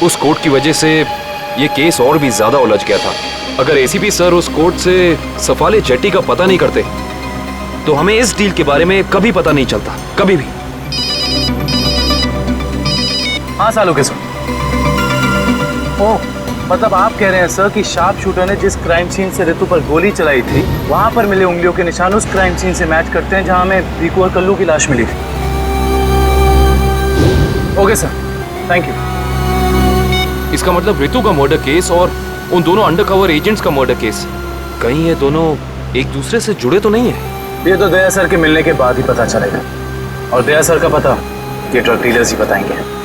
उस कोर्ट की वजह से ये केस और भी ज्यादा उलझ गया था। अगर एसीपी सर उस कोर्ट से सफाले जेट्टी का पता नहीं करते तो हमें इस डील के बारे में कभी पता नहीं चलता, कभी भी। हाँ सालों के सर। ओह, मतलब आप कह रहे हैं सर कि शार्प शूटर ने जिस क्राइम सीन से रितु पर गोली चलाई थी वहां पर मिले उंगलियों के निशान उस क्राइम सीन से मैच करते हैं जहां हमें रीकू और कल्लू की लाश मिली थी। Okay sir, thank you. इसका मतलब रितु का मर्डर केस और उन दोनों अंडरकवर एजेंट्स का मर्डर केस, कहीं ये दोनों एक दूसरे से जुड़े तो नहीं है? ये तो दया सर के मिलने के बाद ही पता चलेगा, और दया सर का पता ये ड्रग डीलर्स ही बताएंगे।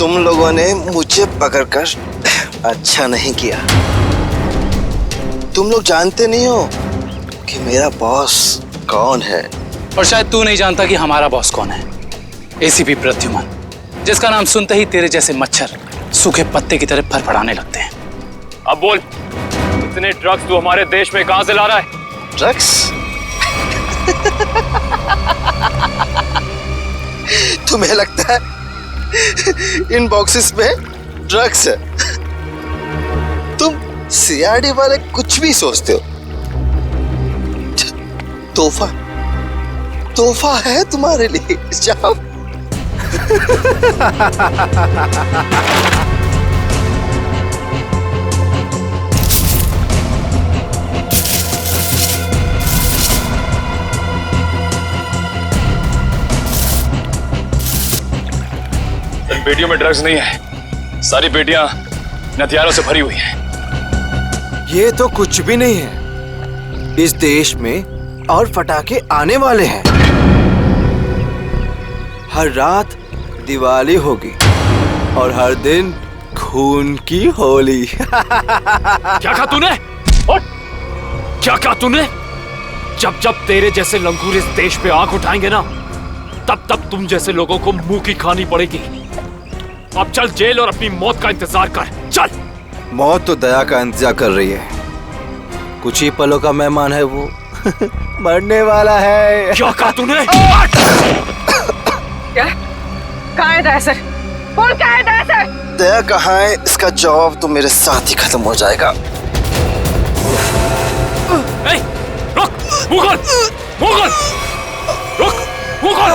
तुम लोगों ने मुझे पकड़कर अच्छा नहीं किया। तुम लोग जानते नहीं हो कि मेरा बॉस कौन है। और शायद तू नहीं जानता कि हमारा बॉस कौन है। एसीपी प्रद्युमन, जिसका नाम सुनते ही तेरे जैसे मच्छर सूखे पत्ते की तरह फड़फड़ाने लगते हैं। अब बोल, इतने ड्रग्स तू हमारे देश में कहां से ला रहा है? ड्रग्स? तुम्हें लगता है इन बॉक्सेस में ड्रग्स है? तुम सीआरडी वाले कुछ भी सोचते हो। तोहफा तोहफा है तुम्हारे लिए। जाओ। इन पेटियों में ड्रग्स नहीं है, सारी पेटियां हथियारों से भरी हुई हैं। ये तो कुछ भी नहीं है। इस देश में और पटाखे आने वाले हैं। हर रात दिवाली होगी और हर दिन खून की होली। क्या कहा तूने? क्या कहा तूने? जब जब तेरे जैसे लंगूर इस देश पे आंख उठाएंगे ना, तब तब तुम जैसे लोगों को मुंह की खानी पड़ेगी। अब चल जेल और अपनी मौत का इंतजार कर, चल। मौत तो दया का इंतजार कर रही है। कुछ ही पलों का मेहमान है वो। मरने वाला है। क्या कहा तूने? क्या? कहाँ है दया सर? बोल, कहाँ है दया सर? दया कहाँ है इसका जवाब तो मेरे साथ ही खत्म हो जाएगा। रुक, मुगल, मुगल, रुक, मुगल।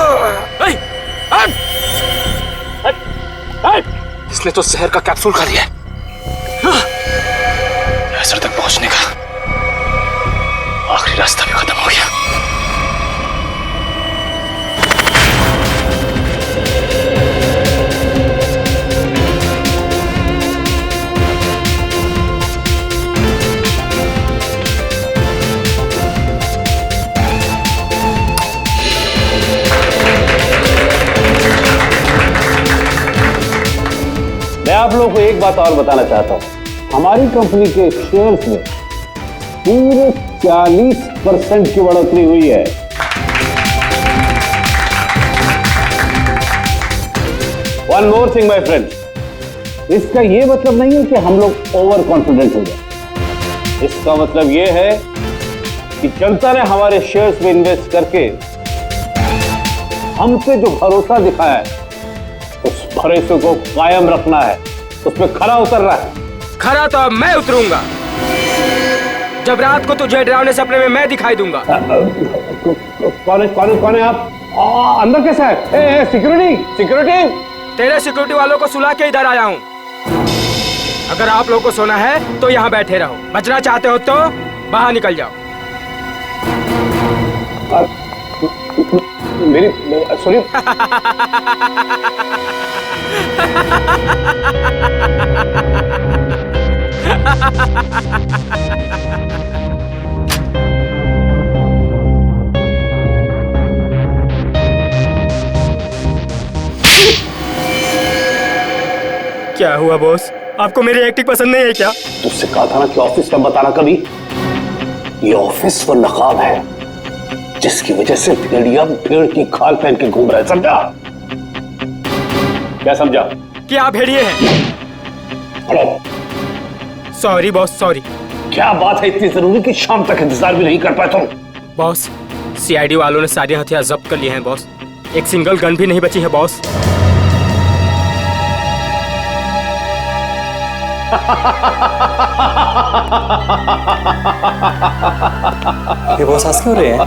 इसने तो जहर का कैप्सूल खा लिया है। असर तक पहुंचने का आखिरी रास्ता भी खत्म हो गया। आप लोगों को एक बात और बताना चाहता हूं, हमारी कंपनी के शेयर्स में पूरे 40% की बढ़ोतरी हुई है। One more thing my friend, इसका यह मतलब नहीं है कि हम लोग ओवर कॉन्फिडेंट हो जाए। इसका मतलब यह है कि जनता ने हमारे शेयर्स में इन्वेस्ट करके हम पे जो भरोसा दिखाया है, उस भरोसे को कायम रखना है, उसमें खरा उतरना है। खरा तो अब मैं उतरूंगा, जब रात को तुझे डरावने सपने में मैं दिखाई दूंगा। कौन है आप? अंदर कैसे है? Security security. तेरे सिक्योरिटी वालों को सुला के इधर आया हूँ। अगर आप लोगों को सोना है तो यहाँ बैठे रहो, बचना चाहते हो तो बाहर निकल जाओ। मेरी सॉरी। क्या हुआ बॉस, आपको मेरी एक्टिंग पसंद नहीं है क्या? तुझसे कहा था ना कि ऑफिस में बताना कभी। ये ऑफिस वो नकाब है जिसकी वजह से भेड़िया भेड़ की खाल पहन के घूम रहा है, समझा? क्या समझा? कि आप भेड़िए हैं। Sorry boss, sorry. क्या बात है इतनी जरूरी कि शाम तक इंतजार भी नहीं कर पाए तुम? बॉस, सीआईडी वालों ने सारे हथियार जब्त कर लिए हैं बॉस। एक सिंगल गन भी नहीं बची है बॉस। ये बॉस हंस क्यों रहे हैं?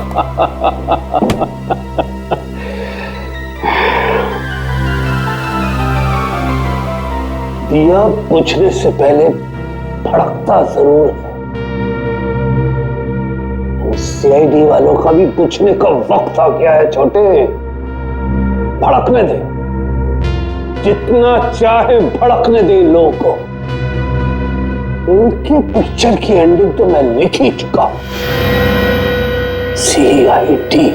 दिया बुझने से पहले भड़कता जरूर है। सीआईडी वालों का भी बुझने का वक्त आ गया है छोटे। भड़कने दे, जितना चाहे भड़कने दे लोगों को। उनके पिक्चर की एंडिंग तो मैं लिख ही चुका हूं। सीआईडी।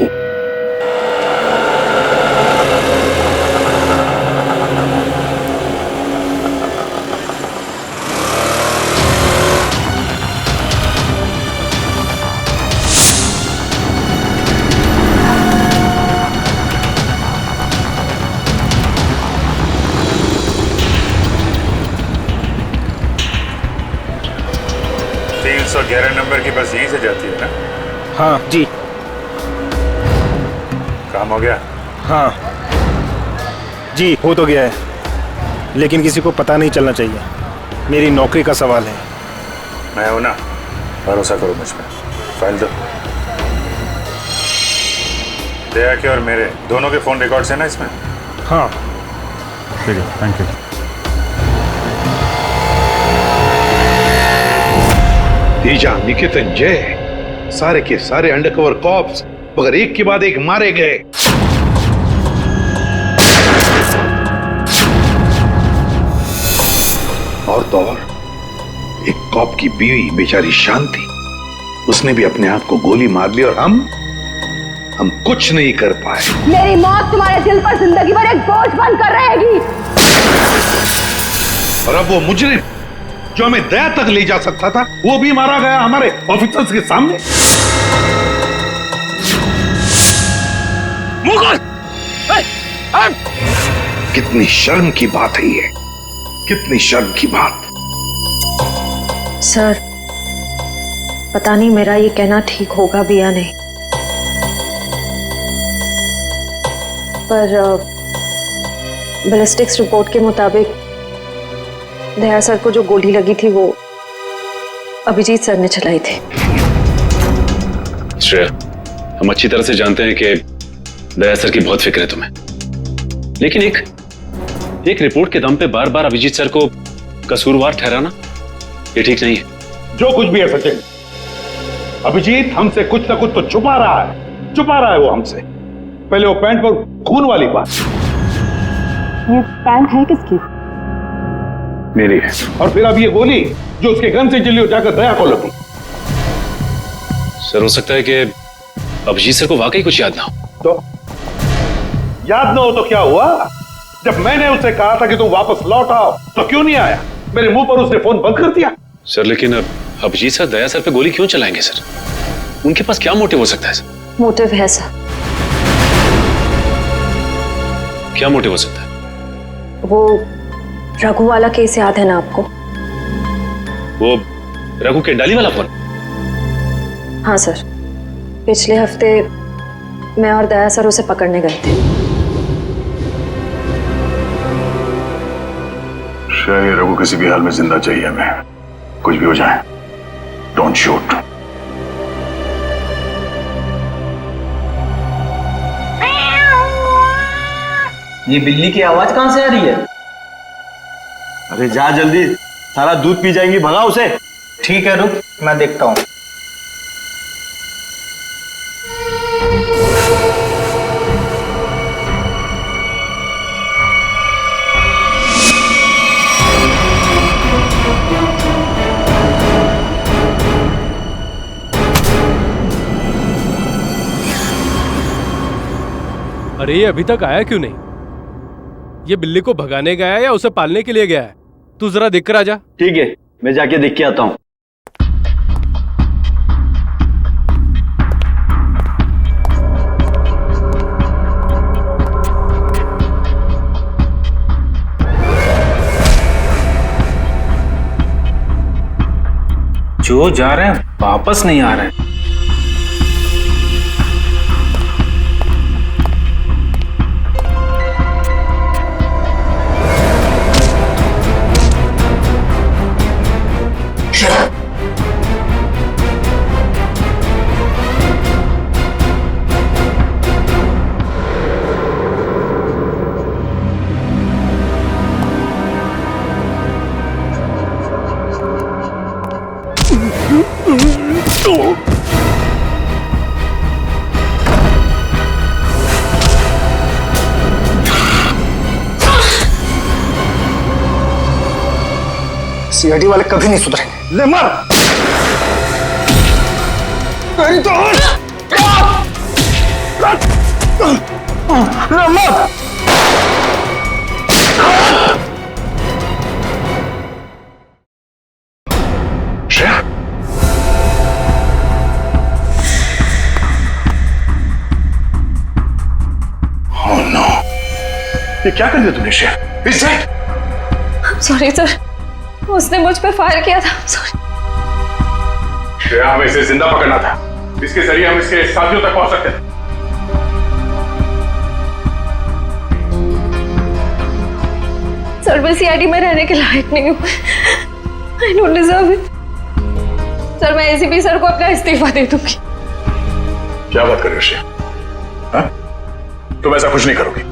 नंबर की बस यहीं से जाती है ना? हाँ जी। काम हो गया? हाँ जी, हो तो गया है, लेकिन किसी को पता नहीं चलना चाहिए। मेरी नौकरी का सवाल है। मैं हूं ना, भरोसा करो मुझ पर। फाइल दो। दया के और मेरे दोनों के फोन रिकॉर्ड्स हैं ना इसमें? हाँ ठीक है, थैंक यू। तेजा, निकेतन, जय, सारे के सारे अंडरकवर कॉप्स मगर एक के बाद एक मारे गए। और तो और एक कॉप की बीवी बेचारी शांति, उसने भी अपने आप को गोली मार ली और हम कुछ नहीं कर पाए। मेरी मौत तुम्हारे दिल पर जिंदगी भर एक बोझ बनकर रहेगी। और अब वो मुजरिम जो हमें दया तक ले जा सकता था, वो भी मारा गया हमारे ऑफिसर्स के सामने। मुगल! कितनी शर्म की बात है ये, कितनी शर्म की बात। सर, पता नहीं मेरा ये कहना ठीक होगा भी या नहीं, पर बैलिस्टिक्स रिपोर्ट के मुताबिक दया सर को जो गोली लगी थी वो अभिजीत सर ने चलाई थी। श्रेया, हम अच्छी तरह से जानते हैं कि दया सर की बहुत फिक्र है तुम्हें, लेकिन एक रिपोर्ट के दम पे बार बार अभिजीत सर को कसूरवार ठहराना ये ठीक नहीं है। जो कुछ भी है सचिन, अभिजीत हमसे कुछ ना कुछ तो छुपा रहा है वो हमसे। पहले वो पैंट पर खून वाली बात। ये पैंट है किसकी? मेरी है। और फिर अब ये गोली जो उसके गन से चली, हो जाकर दया को लगी। सर, हो सकता है कि अभिजीत सर को वाकई कुछ याद ना हो। तो याद ना हो तो क्या हुआ? जब मैंने उसे कहा था कि तुम वापस लौट आओ तो क्यों नहीं आया? मेरे मुंह पर उसने फोन बंद कर दिया। सर लेकिन अब अभिजीत सर दया सर पे गोली क्यों चलाएंगे सर? उनके पास क्या मोटिव हो सकता है सर? मोटिव है सर। क्या मोटिव हो सकता है? वो रघु वाला केस याद है ना आपको? वो रघु के डाली वाला फोन? हाँ सर, पिछले हफ्ते मैं और दया सर उसे पकड़ने गए थे। शायद रघु किसी भी हाल में जिंदा चाहिए हमें, कुछ भी हो जाए। Don't shoot. ये बिल्ली की आवाज कहां से आ रही है? अरे जा जल्दी, सारा दूध पी जाएंगी, भगा उसे। ठीक है रुक, मैं देखता हूं। अरे ये अभी तक आया क्यों नहीं? ये बिल्ली को भगाने गया है या उसे पालने के लिए गया है? तू जरा देख कर आ जा। ठीक है, मैं जाके देख के आता हूं। जो जा रहे हैं वापस नहीं आ रहे हैं। सीआईडी वाले कभी नहीं सुधरेंगे। ले मर। तेरी तो ले मर। श्रेया, ओह नो, ये क्या कर दिया तुमने Shreya? Is that? Sorry sir, उसने मुझ पे फायर किया था। सॉरी। श्रेया, हमें इसे जिंदा पकड़ना था। इसके जरिए हम इसके साथियों तक पहुंच सकते थे। सर मैं सीआईडी में रहने के लायक नहीं हूँ। I don't deserve it. Sir मैं एसीपी सर को अपना इस्तीफा दे दूंगी। क्या बात कर रही हो श्रेया? हाँ? तुम ऐसा कुछ नहीं करोगी।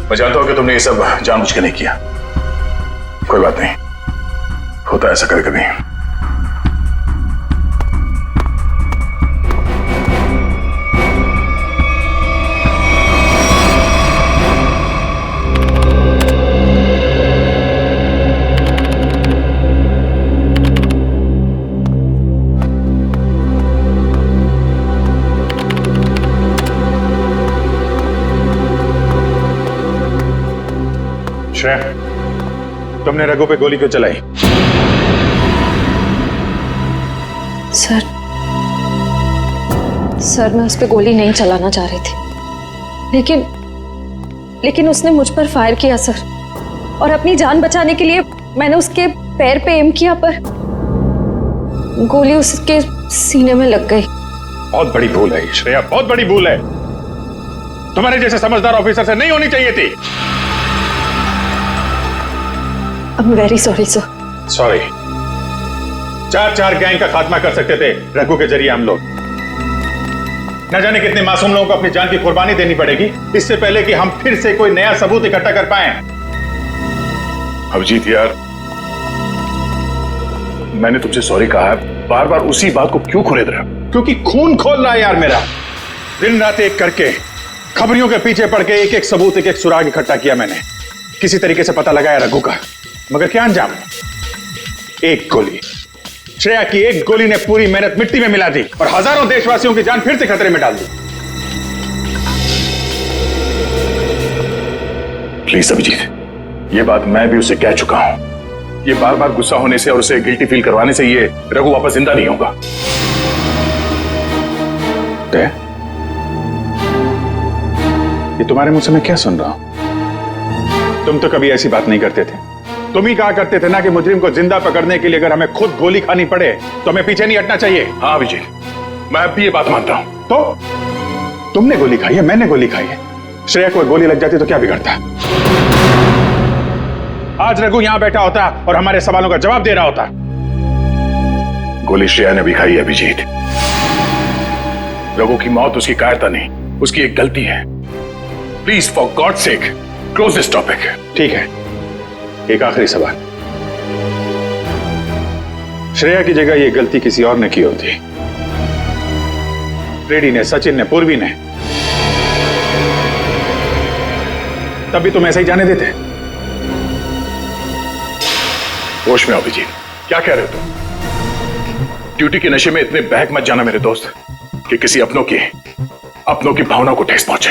मैं जानता हूं कि तुमने ये सब जानबूझ के नहीं किया। कोई बात नहीं, होता है ऐसा कभी कभी। श्रेया, तुमने रघु पे गोली क्यों चलाई? सर मैं उस पर गोली नहीं चलाना चाह रही थी, लेकिन उसने मुझ पर फायर किया सर, और अपनी जान बचाने के लिए मैंने उसके पैर पे एम किया, पर गोली उसके सीने में लग गई। बहुत बड़ी भूल है श्रेया, बहुत बड़ी भूल है। तुम्हारे जैसे समझदार ऑफिसर से नहीं होनी चाहिए थी। I am very sorry sir. Sorry. 4 gang का खात्मा कर सकते थे रघु के जरिए हम लोग। न जाने कितने मासूम लोगों को अपनी जान की कुर्बानी देनी पड़ेगी इससे पहले कि हम फिर से कोई नया सबूत इकट्ठा कर पाए। अभिजीत यार, मैंने तुमसे सॉरी कहा है, बार बार उसी बात को क्यों खुरेद रहे हो? क्योंकि खून खोल रहा है यार मेरा। दिन रात एक करके खबरियों के पीछे पड़ के एक सबूत, एक सुराग इकट्ठा किया मैंने। किसी तरीके से पता लगाया रघु का, मगर क्या अंजाम? एक गोली, श्रेया की एक गोली ने पूरी मेहनत मिट्टी में मिला दी और हजारों देशवासियों की जान फिर से खतरे में डाल दी। प्लीज अभिजीत, ये बात मैं भी उसे कह चुका हूं। ये बार बार गुस्सा होने से और उसे गिल्टी फील करवाने से ये रघु वापस जिंदा नहीं होगा। ये तुम्हारे मुंह से मैं क्या सुन रहा हूं? तुम तो कभी ऐसी बात नहीं करते थे। तुम ही कहा करते थे ना कि मुजरिम को जिंदा पकड़ने के लिए अगर हमें खुद गोली खानी पड़े तो हमें पीछे नहीं हटना चाहिए। हाँ अभिजीत, मैं अब भी ये बात मानता हूं। तो तुमने गोली खाई है, मैंने गोली खाई है। श्रेया को गोली लग जाती तो क्या बिगड़ता? आज रघु यहां बैठा होता और हमारे सवालों का जवाब दे रहा होता। गोली श्रेया ने भी खाई है अभिजीत। रघु की मौत उसकी कायरता नहीं, उसकी एक गलती है। Please for God sake close this topic. ठीक है, एक आखिरी सवाल। श्रेया की जगह यह गलती किसी और ने की होती, फ्रेडी ने, सचिन ने, पूर्वी ने, तब भी तुम ऐसा ही जाने देते? होश में अभिजीत, क्या कह रहे हो तुम? ड्यूटी के नशे में इतने बहक मत जाना मेरे दोस्त कि किसी अपनों की भावना को ठेस पहुंचे।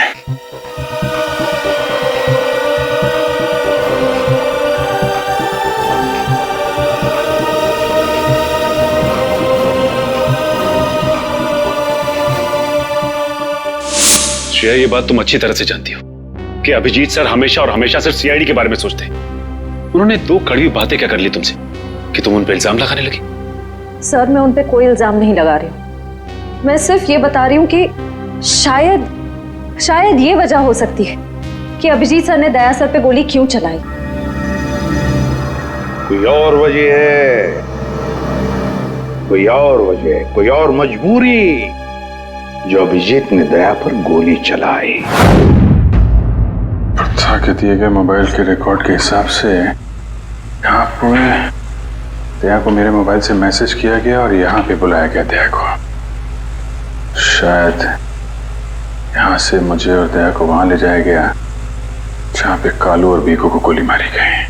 श्रेया, ये बात तुम अच्छी तरह से जानती हो कि अभिजीत सर हमेशा और हमेशा सिर्फ सीआईडी के बारे में सोचते हैं। उन्होंने दो कड़वी बातें क्या कर ली तुमसे कि तुम उन पर इल्जाम लगाने लगी? सर, मैं उन पे कोई इल्जाम नहीं लगा रही हूँ। मैं सिर्फ ये बता रही हूँ कि शायद ये वजह हो सकती है कि अभिजीत सर ने दया सर पे गोली क्यों चलाई। कोई और वजह है, कोई और वजह, कोई और मजबूरी जो अभिजीत ने दया पर गोली चलाई। प्रथा के दिए गए मोबाइल के रिकॉर्ड के हिसाब से यहाँ पूरे दया को मेरे मोबाइल से मैसेज किया गया और यहाँ पे बुलाया गया दया को। शायद यहाँ से मुझे और दया को वहां ले जाया गया जहाँ पे कालू और बीकू को गोली मारी गई।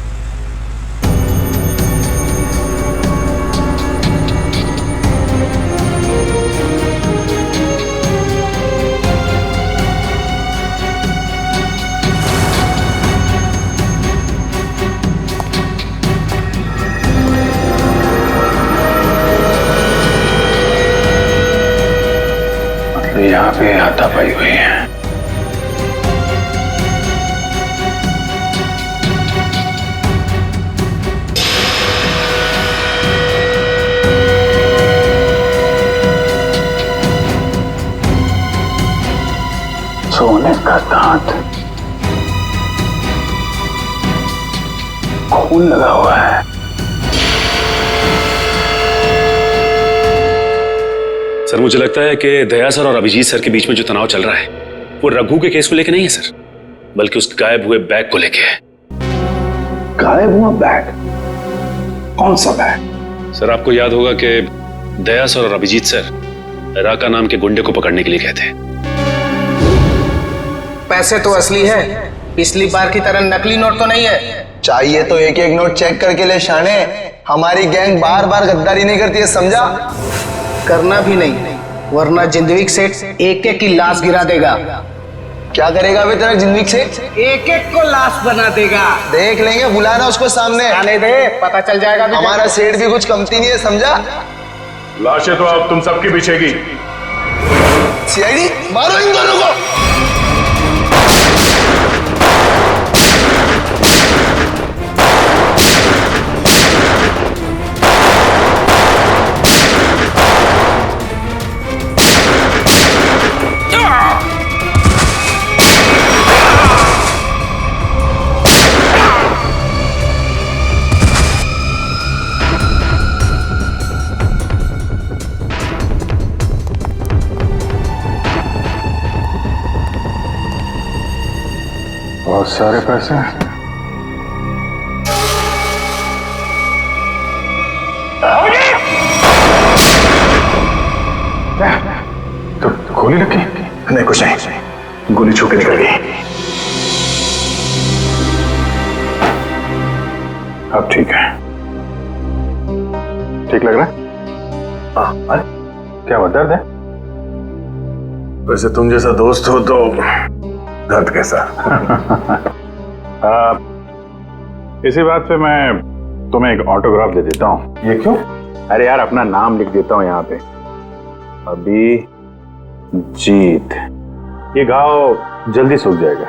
यहाँ पे हाथापाई हुई है। सोने का दांत, खून लगा हुआ है। सर, मुझे लगता है कि दया सर और अभिजीत सर के बीच में जो तनाव चल रहा है वो रघु के केस को लेके नहीं है सर, बल्कि उस गायब हुए बैग को लेके है। गायब हुआ बैग? कौन सा बैग? सर, आपको याद होगा कि दया सर और अभिजीत सर राका नाम के गुंडे को पकड़ने के लिए गए थे। पैसे तो असली है, पिछली बार की तरह नकली नोट तो नहीं है। चाहिए तो एक एक नोट चेक करके ले शाने। हमारी गैंग बार बार गद्दारी नहीं करती है, समझा? करना भी नहीं, वरना जिंदगी सेठ एक एक की लाश गिरा देगा। क्या करेगा अभी तेरा जिंदगी सेठ? एक एक को लाश बना देगा। देख लेंगे, बुलाना उसको सामने। आने दे, पता चल जाएगा। हमारा सेठ भी कुछ कमती नहीं है, समझा? लाशें तो अब तुम सबकी बिछेगी। सीआईडी, मारो इन दोनों को। बहुत सारे पैसे। तो गोली लगी? नहीं, कुछ नहीं, गोली छू के निकल गई। अब ठीक है, ठीक लग रहा है? हाँ। अरे क्या हुआ, दर्द है? वैसे तुम जैसा दोस्त हो तो दर्द कैसा? इसी बात पे मैं तुम्हें एक ऑटोग्राफ दे देता हूँ। ये क्यों? अरे यार अपना नाम लिख देता हूँ यहाँ पे, अभिजीत। ये घाव जल्दी सूख जाएगा,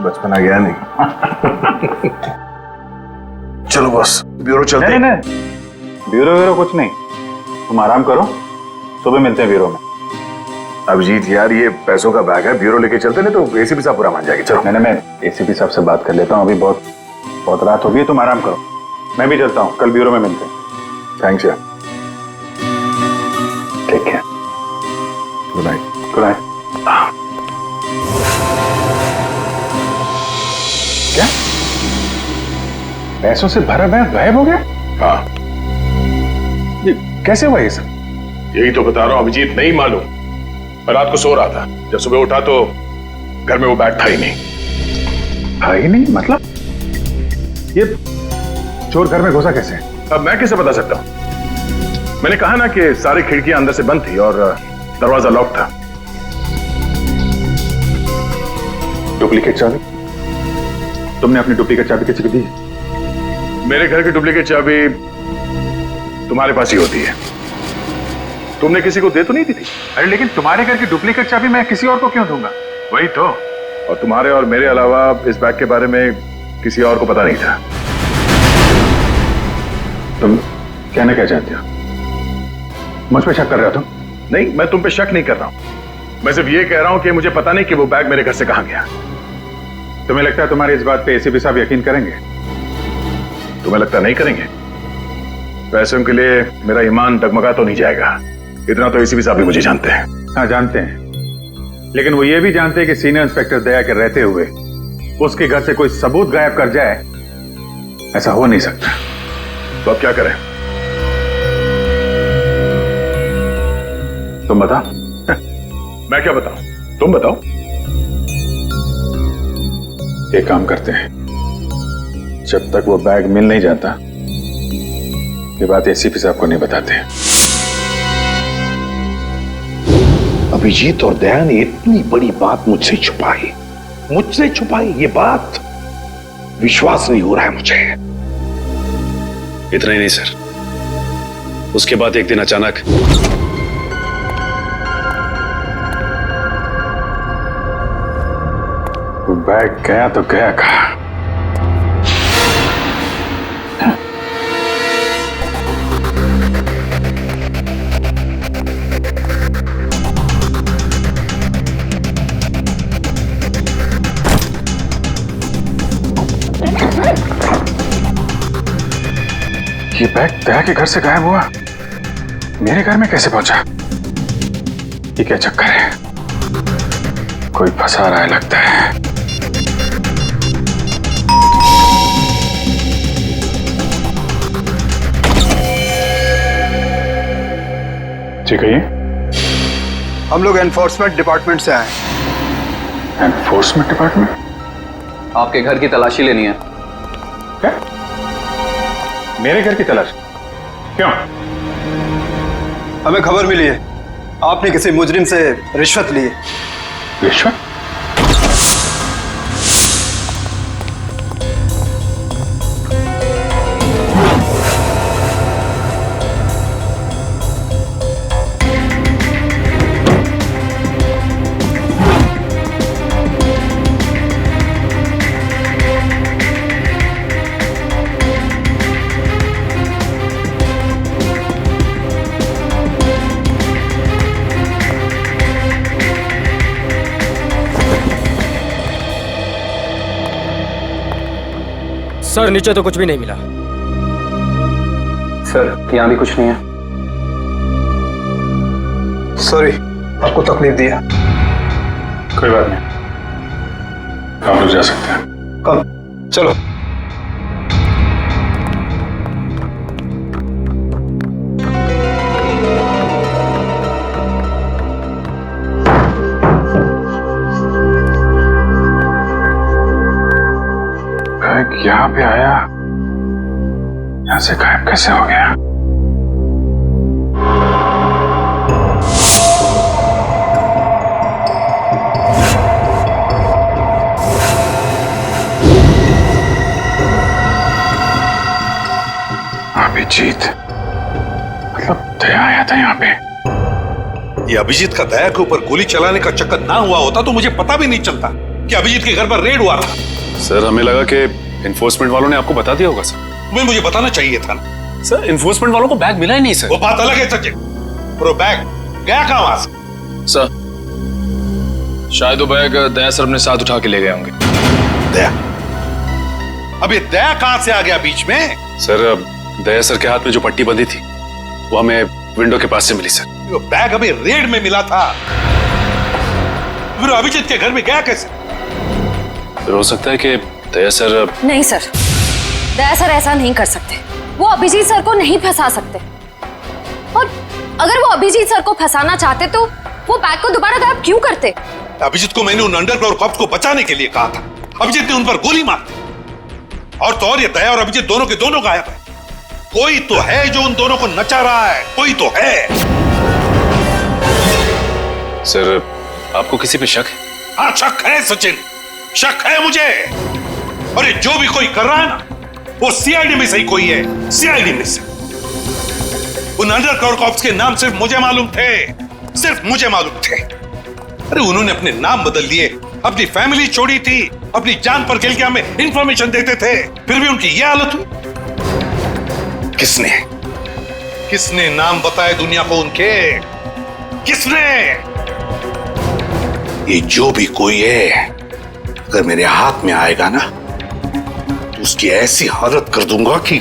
बचपना गया नहीं। चलो बॉस, ब्यूरो चलते हैं। नहीं, ब्यूरो कुछ नहीं, तुम आराम करो, सुबह मिलते हैं ब्यूरो में। अभिजीत यार ये पैसों का बैग है, ब्यूरो लेके चलते नहीं तो एसीपी साहब पूरा मान जाएगी। चलो। मैं एसीपी साहब से बात कर लेता हूँ, अभी बहुत रात हो गई, तुम आराम करो, मैं भी चलता हूँ, कल ब्यूरो में मिलते हैं। थैंक्स यार। ठीक है, गुड नाइट। Good night. क्या पैसों से भरा बैग गायब हो गया? हाँ, ये कैसे हुआ ये सब? यही तो बता रहा हूँ अभिजीत, नहीं मालूम। मैं रात को सो रहा था, जब सुबह उठा तो घर में वो बैग था ही नहीं। था ही नहीं मतलब? ये चोर घर में घुसा कैसे? अब मैं कैसे बता सकता हूं? मैंने कहा ना कि सारी खिड़कियां अंदर से बंद थी और दरवाजा लॉक था। डुप्लीकेट चाबी? तुमने अपनी डुप्लीकेट चाबी किसी को दी? मेरे घर की डुप्लीकेट चाबी तुम्हारे पास ही होती है, तुमने किसी को दे तो नहीं दी थी? अरे लेकिन तुम्हारे घर की डुप्लीकेट चाबी मैं किसी और को क्यों दूंगा? वही तो, और तुम्हारे और मेरे अलावा इस बैग के बारे में किसी और को पता नहीं था। तुम कहना क्या चाहते हो? मुझ पे शक कर रहे हो तुम? नहीं, मैं तुम पे शक नहीं कर रहा हूं, मैं सिर्फ ये कह रहा हूं कि मुझे पता नहीं कि वो बैग मेरे घर से कहां गया। तुम्हें लगता है तुम्हारी इस बात पे एसीपी साहब यकीन करेंगे? तुम्हें लगता नहीं करेंगे? पैसों के लिए मेरा ईमान डगमगा तो नहीं जाएगा, इतना तो एसीपी साहब भी मुझे जानते हैं। हाँ जानते हैं, लेकिन वो ये भी जानते हैं कि सीनियर इंस्पेक्टर दया के रहते हुए उसके घर से कोई सबूत गायब कर जाए, ऐसा हो नहीं सकता। तो अब क्या करें? तुम बताओ। मैं क्या बताऊं? तुम बताओ। एक काम करते हैं, जब तक वो बैग मिल नहीं जाता ये बात एसीपी साहब को नहीं बताते। अभिजीत और दया ने इतनी बड़ी बात मुझसे छुपाई, ये बात विश्वास नहीं हो रहा है मुझे। इतना ही नहीं सर, उसके बाद एक दिन अचानक वो बैग गया तो गया कहाँ? ये बैग दया के घर से गायब हुआ, मेरे घर में कैसे पहुंचा? ये क्या चक्कर है? कोई फंसा रहा है लगता है। ठीक है, हम लोग एनफोर्समेंट डिपार्टमेंट से आए हैं। Enforcement department? आपके घर की तलाशी लेनी है। क्या? मेरे घर की तलाश? क्यों? हमें खबर मिली है आपने किसी मुजरिम से रिश्वत ली है। रिश्वत? सर नीचे तो कुछ भी नहीं मिला। सर यहाँ भी कुछ नहीं है। सॉरी आपको तकलीफ दिया। कोई बात नहीं, हम लोग जा सकते हैं। कब? चलो। यहाँ पे आया, यहाँ से गायब कैसे हो गया? अभिजीत, मतलब दया आया था यहाँ पे। ये अभिजीत का दया के ऊपर गोली चलाने का चक्कर ना हुआ होता तो मुझे पता भी नहीं चलता कि अभिजीत के घर पर रेड हुआ था। सर हमें लगा कि इन्फोर्समेंट वालों ने आपको बता दिया होगा सर। तुम्हें मुझे बताना चाहिए था ना। सर इन्फोर्समेंट वालों को बैग मिला ही नहीं सर। वो बात अलग है सचिन, और वो बैग गया कहां वहां से? सर शायद वो बैग दया सर अपने साथ उठा के ले गए होंगे। दया? अब ये दया कहां से आ गया बीच में? सर दया सर के हाथ में जो पट्टी बंधी थी वो हमें विंडो के पास से मिली सर। वो बैग अभी रेड में मिला था, फिर अभिजीत के घर में गया कैसे? फिर हो सकता है कि दया सर। नहीं सर, दया सर ऐसा नहीं कर सकते। वो अभिजीत सर को नहीं फंसा सकते, और अगर वो अभिजीत सर को फंसाना चाहते तो वो बैग को दोबारा गायब क्यों करते? अभिजीत को मैंने उन अंडरग्राउंड कॉप्स को बचाने के लिए कहा था, अभिजीत ने उन पर गोली मार दी। और तो और ये दया और अभिजीत दोनों के दोनों गायब है। कोई तो है जो उन दोनों को नचा रहा है, कोई तो है। सर आपको किसी पे शक है? हाँ शक है सचिन, शक है मुझे। और ये जो भी कोई कर रहा है ना, वो सीआईडी में से ही कोई है, सीआईडी में से। उन अंडरग्राउंड कॉप्स के नाम सिर्फ मुझे मालूम थे, सिर्फ मुझे मालूम थे। अरे उन्होंने अपने नाम बदल लिए, अपनी फैमिली छोड़ी थी, अपनी जान पर खेल के हमें इंफॉर्मेशन देते थे, फिर भी उनकी यह हालत हुई। किसने नाम बताए दुनिया को उनके? किसने? ये जो भी कोई है अगर मेरे हाथ में आएगा ना तो उसकी ऐसी हालत कर दूंगा कि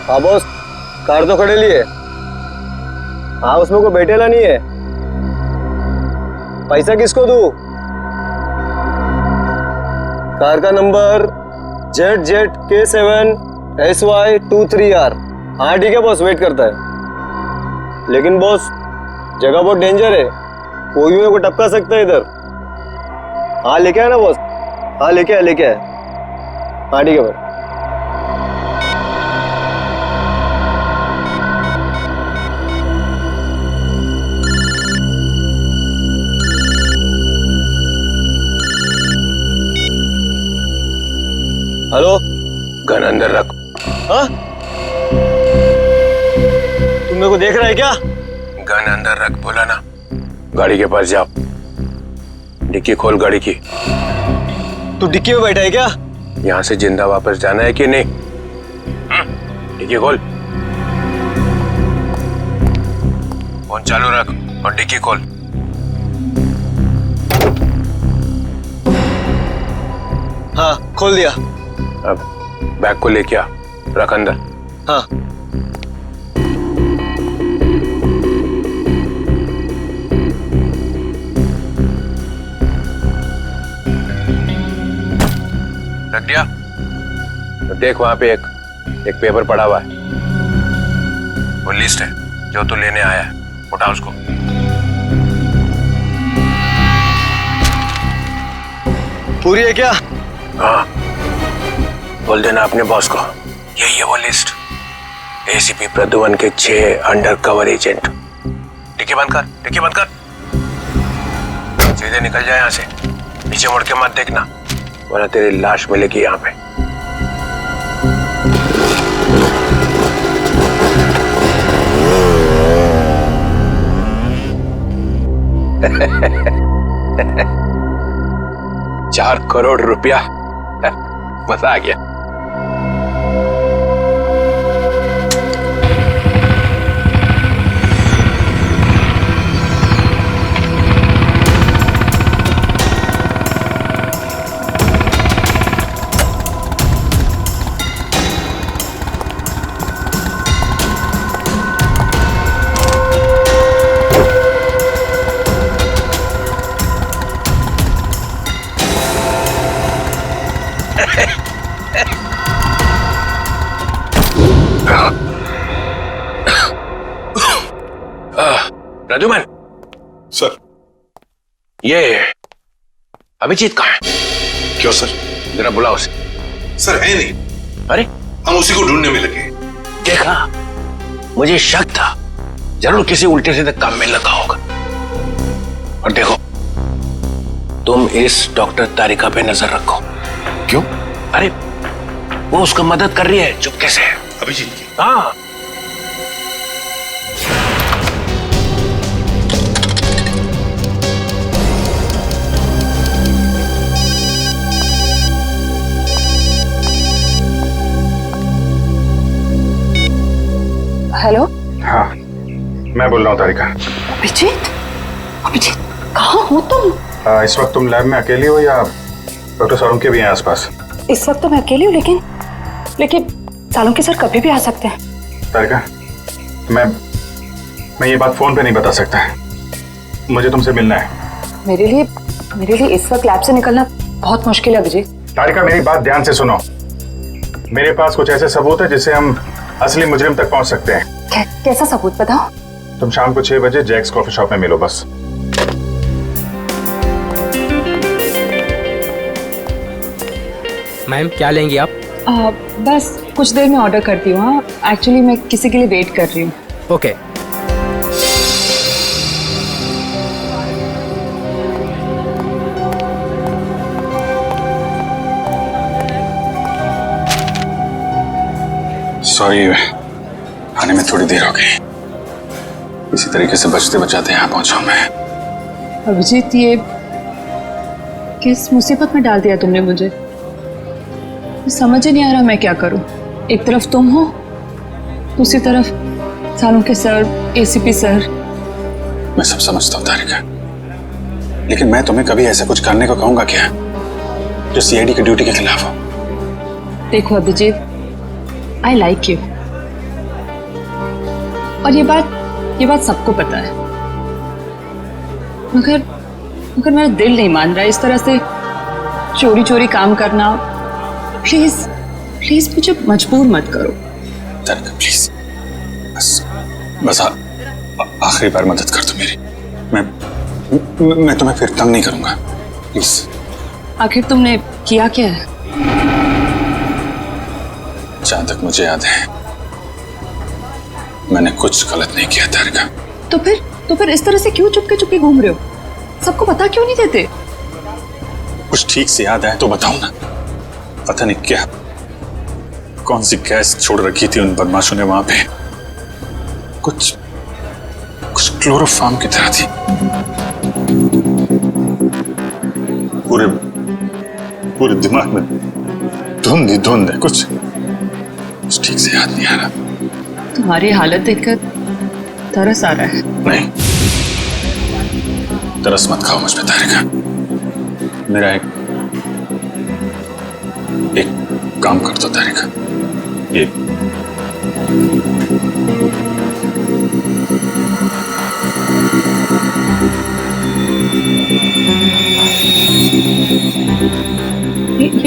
हाँ बॉस, कार तो खड़े लिए। हाँ उसमें कोई बैठेला नहीं है। पैसा किसको दूं? कार का नंबर ZZK7SY23R। हाँ ठीक है बॉस, वेट करता है। लेकिन बॉस जगह बहुत डेंजर है, कोई भी मेरे को टपका सकता है इधर। हाँ लेके आया ना बॉस? हाँ लेके आया। हाँ ठीक है भाई। हेलो, गन अंदर रख। हाँ? तुम मेरे को देख रहा है क्या? गन अंदर रख बोला ना। गाड़ी के पास जाओ, डिक्की खोल गाड़ी की। तू डिक्की में बैठा है क्या? यहाँ से जिंदा वापस जाना है कि नहीं? डिक्की खोल। फोन चालू रख और डिक्की खोल। हाँ खोल दिया। अब बैग को लेके आ, रख अंदर। हाँ। रख दिया? तो देख वहां पे एक पेपर पड़ा हुआ है, वो लिस्ट है जो तू लेने आया है। उठा उसको। पूरी है क्या? हाँ, बोल देना अपने बॉस को यही है वो लिस्ट। एसीपी प्रद्युमन के 6 अंडर कवर एजेंट। डिक्की बंद कर, डिक्की बंद कर। सीधे निकल जाए यहाँ से, पीछे मुड़ के मत देखना वरना तेरी लाश मिलेगी यहाँ पे। ₹4 करोड़ मजा आ गया। प्रद्युमन सर, ये अभिजीत कहाँ है? क्यों सर? जरा बुलाओ उसे। सर है नहीं। अरे हम उसी को ढूंढने में लगे। देखा, मुझे शक था जरूर किसी उल्टे सीधे काम में लगा होगा। और देखो, तुम इस डॉक्टर तारिका पे नजर रखो। क्यों? अरे वो उसको मदद कर रही है चुपके से। अभिजीत की? हाँ। हेलो। हाँ, मैं बोल रहा हूँ तारिका। अभिजीत, अभिजीत कहाँ हो तुम? इस वक्त तुम लैब में अकेली हो या डॉक्टर सालुंके भी हैं आसपास? इस वक्त तो मैं अकेली हूँ, लेकिन सालुंके सर कभी भी आ सकते हैं। तारिका, मैं ये बात फोन पे नहीं बता सकता। मुझे तुमसे मिलना है। मेरे लिए इस वक्त लैब से निकलना बहुत मुश्किल है अभिजीत। तारिका, मेरी बात ध्यान से सुनो। मेरे पास कुछ ऐसे सबूत है जिससे हम असली मुजरिम तक पहुंच सकते हैं। कैसा सबूत बताओ? तुम शाम को 6 बजे जैक्स कॉफी शॉप में मिलो बस। मैम क्या लेंगी आप? बस कुछ देर में ऑर्डर करती हूँ। हाँ, एक्चुअली मैं किसी के लिए वेट कर रही हूँ। ओके। सॉरी, आने में थोड़ी देर हो गई। इसी तरीके से बचते बचाते यहाँ पहुंचा मैं। अभिजीत, ये किस मुसीबत में डाल दिया तुमने मुझे? समझ ही नहीं आ रहा मैं क्या करूं। एक तरफ तुम हो, दूसरी तरफ सालुंके सर, एसीपी सर। मैं सब समझता हूँ तारिका, लेकिन मैं तुम्हें कभी ऐसा कुछ करने को कहूंगा क्या जो सीआईडी की ड्यूटी के खिलाफ हो? देखो अभिजीत, आई लाइक यू, और ये बात सबको पता है, मगर मेरा दिल नहीं मान रहा है इस तरह से चोरी चोरी काम करना। प्लीज मुझे मजबूर मत करो। तारिका प्लीज, बस आखिरी बार मदद कर दो मेरी। मैं तुम्हें फिर तंग नहीं करूंगा, प्लीज। आखिर तुमने किया क्या है? जहां तक मुझे याद है मैंने कुछ गलत नहीं किया तारिका। तो फिर इस तरह से क्यों चुपके घूम रहे हो? सबको पता क्यों नहीं देते? कुछ ठीक से याद आए तो बताओ ना। पता नहीं क्या, कौन सी गैस छोड़ रखी थी उन बदमाशों ने वहां पे। कुछ क्लोरोफॉर्म की तरह थी। पूरे दिमाग में धुंध है। कुछ ठीक से याद नहीं आ रहा। तुम्हारी हालत देखकर तरस आ रहा है। नहीं, तरस मत खाओ मुझ पे तारिका। मेरा एक काम कर दो तारिका। ये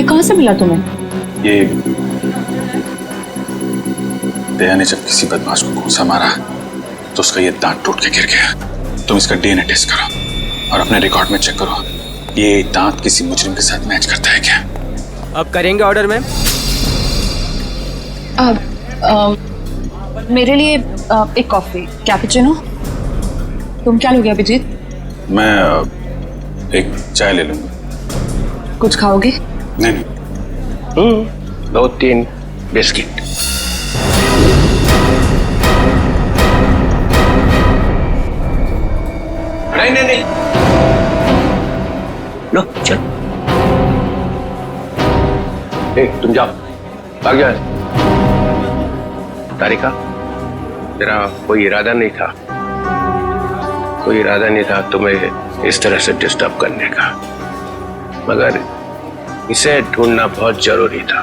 कहां से मिला तुम्हें? ये दया ने जब किसी बदमाश को घूंसा मारा तो उसका ये दांत टूट के गिर गया। तुम इसका डीएनए टेस्ट करो और अपने रिकॉर्ड में चेक करो, ये दांत किसी मुजरिम के साथ मैच करता है क्या? अब करेंगे ऑर्डर मैम? मेरे लिए एक कॉफी कैपुचिनो। तुम क्या लोगे अभिजीत? मैं एक चाय ले लूंगा। कुछ खाओगे? नहीं। 2-3 बिस्किट। नहीं। लो चल। तुम जाओ, भाग जाओ। तारिका, तेरा कोई इरादा नहीं था तुम्हें इस तरह से डिस्टर्ब करने का, मगर इसे ढूंढना बहुत जरूरी था।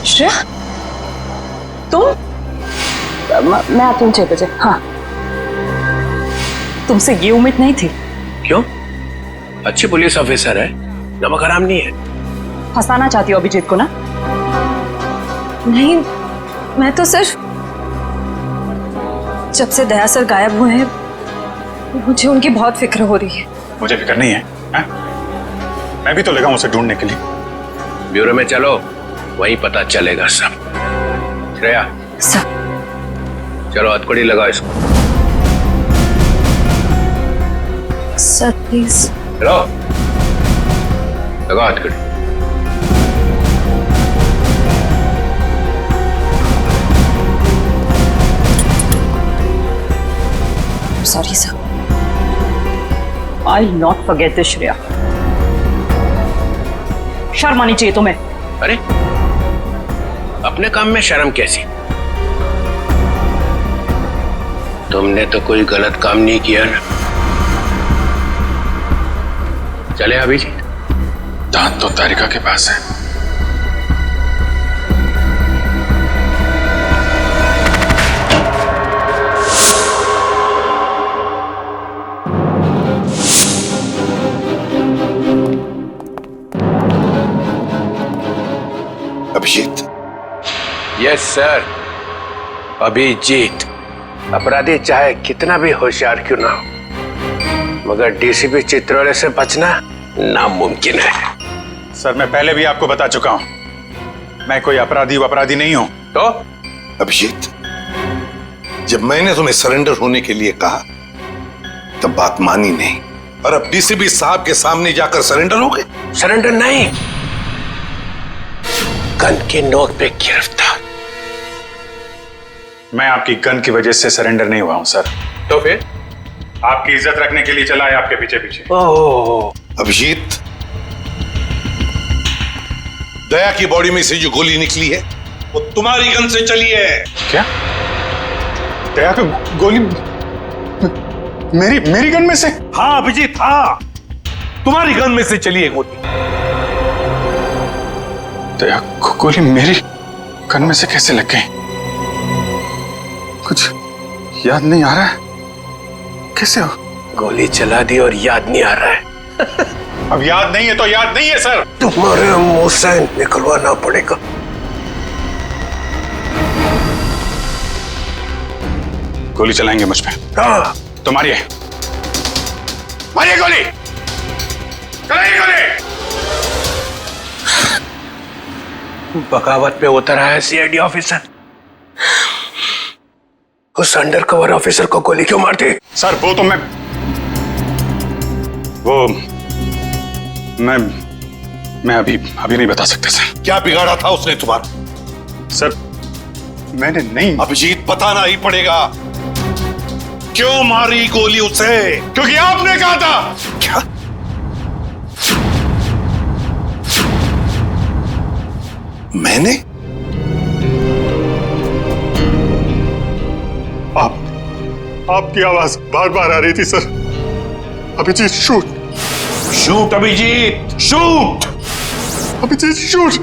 श्रेया, तुम? मैं आती हूँ 6 बजे। हाँ, तुमसे ये उम्मीद नहीं थी। क्यों? अच्छी पुलिस ऑफिसर है, नमक हराम नहीं है। फंसाना चाहती हो अभिजीत को ना? नहीं, मैं तो सिर्फ जब से दया सर गायब हुए हैं मुझे उनकी बहुत फिक्र हो रही है। मुझे फिक्र नहीं है, है? मैं भी तो लगा हूं उसे ढूंढने के लिए। ब्यूरो में चलो, वहीं पता चलेगा सब। श्रेया, सर चलो हथकड़ी लगाओ इसको। Sir please. चलो लगाओ हथकड़ी। Sorry sir, I will not forget this Shreya. शर्म आनी चाहिए तुम्हें। अरे अपने काम में शर्म कैसी? तुमने तो कोई गलत काम नहीं किया ना। चले अभिजीत। दांत तो तारिका के पास है। अभिजीत। Yes sir, Abhijeet. अपराधी चाहे कितना भी होशियार क्यों ना हो, मगर डीसीपी चित्रोले से बचना नामुमकिन है। सर मैं पहले भी आपको बता चुका हूं, मैं कोई अपराधी नहीं हूं। तो अभिजीत, जब मैंने तुम्हें सरेंडर होने के लिए कहा तब बात मानी नहीं, और अब डीसीपी साहब के सामने जाकर सरेंडर हो गए। सरेंडर नहीं, गन की नोक पे गिरफ्तार। मैं आपकी गन की वजह से सरेंडर नहीं हुआ हूं सर। तो फिर? आपकी इज्जत रखने के लिए चला है आपके पीछे पीछे। ओह अभिजीत, दया की बॉडी में से जो गोली निकली है वो तुम्हारी गन से चली है। क्या? दया को गोली मेरी गन में से? हाँ अभिजीत, हाँ, तुम्हारी गन में से चली है गोली। दया को गोली मेरी गन में से कैसे लग गई? कुछ याद नहीं आ रहा है। कैसे हो? गोली चला दी और याद नहीं आ रहा है। अब याद नहीं है तो याद नहीं है सर। तुम्हारे मुंह से निकलवाना पड़ेगा। गोली चलाएंगे मुझ पे? हाँ। तो मारिए गोली, चलाइए गोली। बगावत पे उतर आया सीआईडी ऑफिसर, उस अंडर कवर ऑफिसर को गोली क्यों मारती? सर वो तो मैं अभी नहीं बता सकते सर। क्या बिगाड़ा था उसने तुम्हारा? सर मैंने नहीं। अभिजीत, बताना ही पड़ेगा। क्यों मारी गोली उसे? क्योंकि आपने कहा था। क्या? मैंने? आपकी आवाज बार बार आ रही थी sir. Abhijeet shoot, shoot Abhijeet, shoot Abhijeet shoot.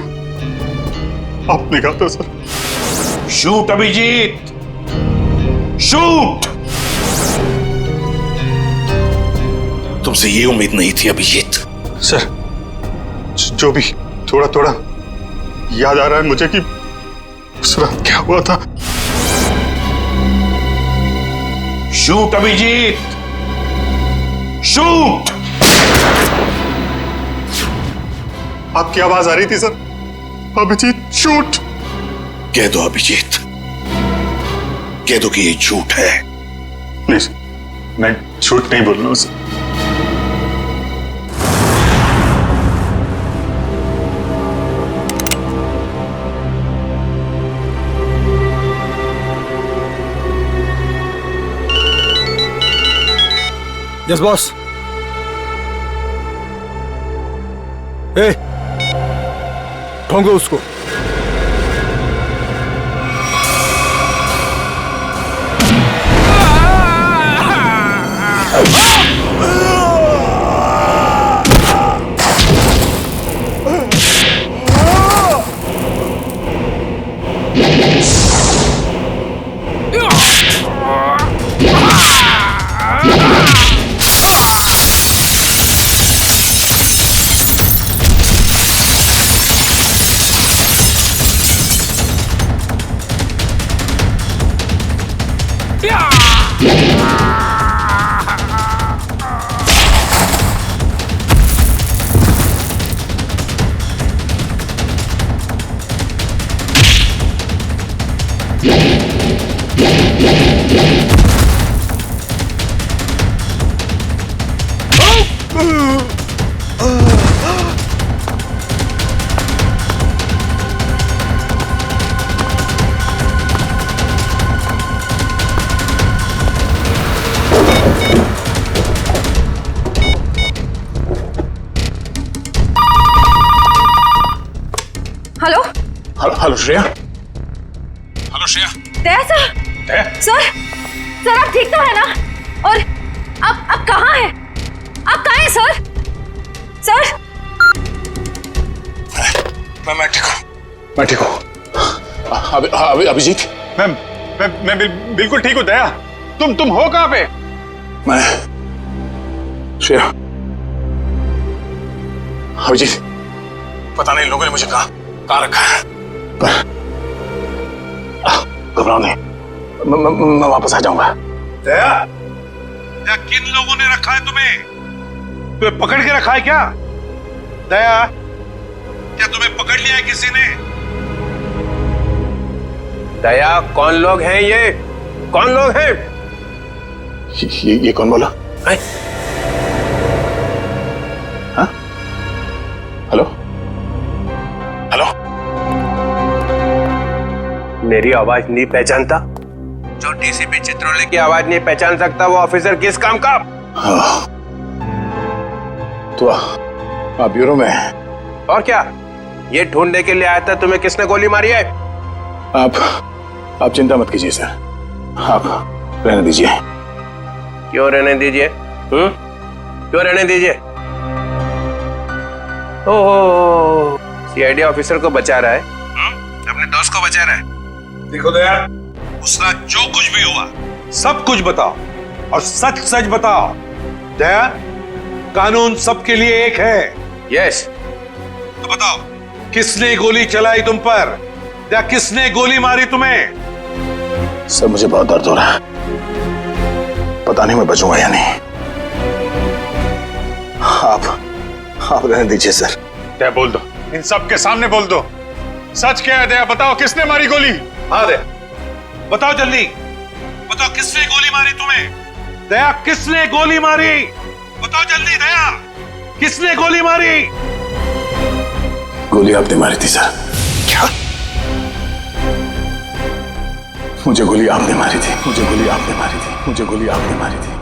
आपने कहा था सर। Shoot Abhijeet, shoot. तुमसे ये उम्मीद नहीं थी अभिजीत। सर जो भी थोड़ा थोड़ा याद आ रहा है मुझे कि उस रात क्या हुआ था। Shoot Abhijeet, shoot. आपकी आवाज आ रही थी सर। अभिजीत शूट। कह दो अभिजीत, कह दो कि ये झूठ है। नहीं सर, मैं झूठ नहीं बोल रहा हूं सर। Yes boss. ए, ठोंगो उसको। Hello Shreya. Hello Shreya. Daya sir. Daya? Sir आप ठीक तो है ना? और आप कहाँ हैं? आप कहाँ हैं सर? सर मैं ठीक हूँ। अभिजीत, मैं बिल्कुल ठीक हूँ। दया, तुम हो कहाँ पे? मैं श्रेया, अभिजीत, पता नहीं लोगों ने मुझे कहाँ रखा है, पर घबराओ नहीं, मैं वापस आ जाऊंगा। दया, किन लोगों ने रखा है तुम्हें पकड़ के रखा है क्या? दया, क्या तुम्हें पकड़ लिया है किसी ने? दया, कौन लोग हैं ये? कौन लोग हैं? ये कौन बोला? हाँ? हेलो? हेलो? मेरी आवाज नहीं पहचानता? जो डीसीपी चित्रोले की आवाज नहीं पहचान सकता वो ऑफिसर किस काम का? हाँ। तो आप ब्यूरो में हैं? और क्या? ये ढूंढने के लिए आया था तुम्हें किसने गोली मारी है? आप चिंता मत कीजिए सर, आप रहने दीजिए। क्यों रहने दीजिए? क्यों रहने दीजिए? ओह, सीआईडी ऑफिसर को बचा रहा है, अपने दोस्त को बचा रहा है। देखो दया, उसका जो कुछ भी हुआ सब कुछ बताओ और सच सच बताओ। दया, कानून सबके लिए एक है। यस। तो बताओ, किसने गोली चलाई तुम पर? या किसने गोली मारी तुम्हें? सर मुझे बहुत दर्द हो रहा है, पता नहीं मैं बचूंगा या नहीं। आप रहने दीजिए सर। क्या बोल दो, इन सब के सामने बोल दो, सच क्या है? दया बताओ, किसने मारी गोली? हाँ दया, बताओ जल्दी, बताओ किसने गोली मारी तुम्हें? दया, किसने गोली मारी? बताओ जल्दी दया, किसने गोली मारी? गोली आपने मारी थी सर। क्या? मुझे गोली आपने मारी थी, मुझे गोली आपने मारी थी, मुझे गोली आपने मारी थी।